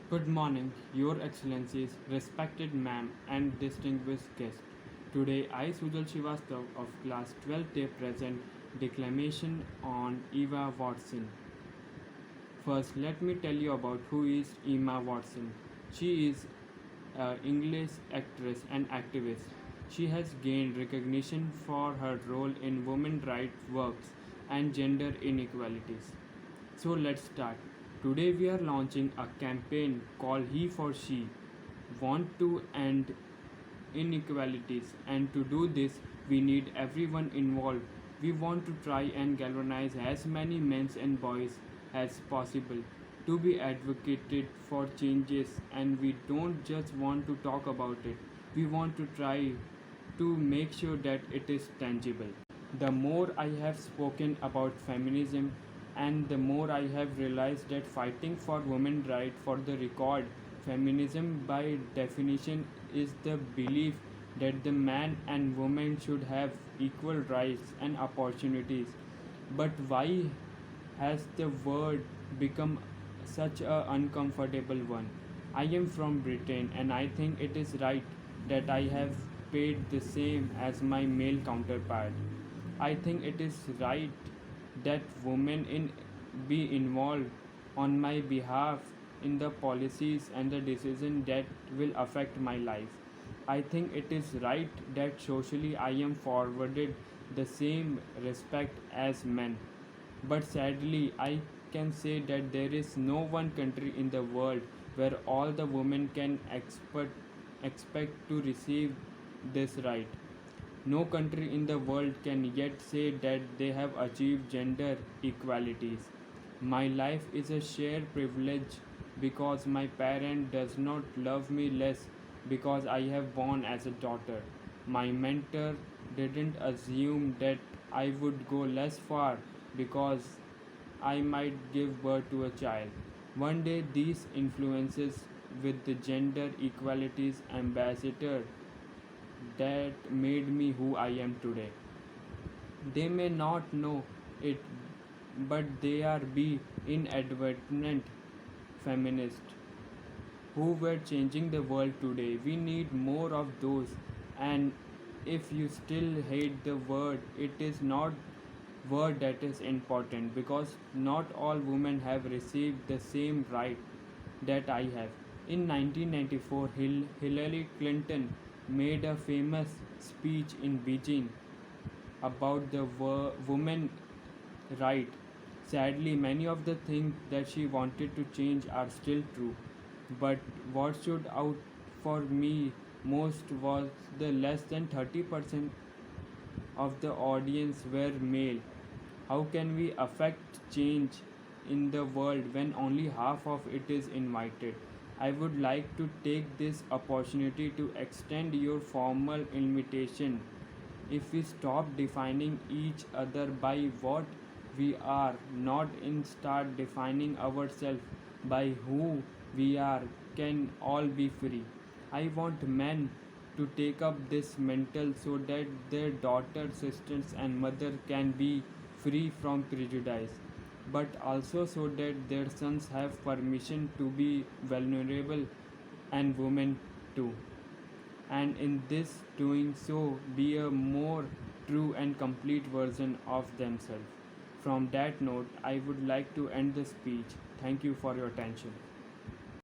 Good morning, Your Excellencies, respected ma'am and distinguished guests. Today I, Sujal Srivastav of Class 12 present declamation on Eva Watson. First, let me tell you about who is Emma Watson. She is an English actress and activist. She has gained recognition for her role in women's rights works and gender inequalities. So let's start. Today we are launching a campaign called He for She. Want to end inequalities, and to do this we need everyone involved. We want to try and galvanize as many men and boys as possible to be advocated for changes, and we don't just want to talk about it. We want to try to make sure that it is tangible. The more I have spoken about feminism, and the more I have realized that fighting for women's rights, for the record, feminism by definition is the belief that the man and woman should have equal rights and opportunities. But why has the word become such an uncomfortable one? I am from Britain and I think it is right that I have paid the same as my male counterpart. I think it is right that women be involved on my behalf in the policies and the decisions that will affect my life. I think it is right that socially I am forwarded the same respect as men. But sadly, I can say that there is no one country in the world where all the women can expect to receive this right. No country in the world can yet say that they have achieved gender equalities. My life is a shared privilege because my parent does not love me less because I have born as a daughter. My mentor didn't assume that I would go less far because I might give birth to a child. One day these influences with the gender equalities ambassador that made me who I am today. They may not know it, but they are be inadvertent feminists who were changing the world today. We need more of those. And if you still hate the word, it is not word that is important because not all women have received the same right that I have. In 1994, Hillary Clinton made a famous speech in Beijing about the woman right. Sadly, many of the things that she wanted to change are still true. But what stood out for me most was the less than 30% of the audience were male. How can we affect change in the world when only half of it is invited? I would like to take this opportunity to extend your formal invitation. If we stop defining each other by what we are, not in start defining ourselves by who we are, can all be free. I want men to take up this mantle so that their daughters, sisters, and mother can be free from prejudice, but also so that their sons have permission to be vulnerable and women too. And in this doing so, be a more true and complete version of themselves. From that note, I would like to end the speech. Thank you for your attention.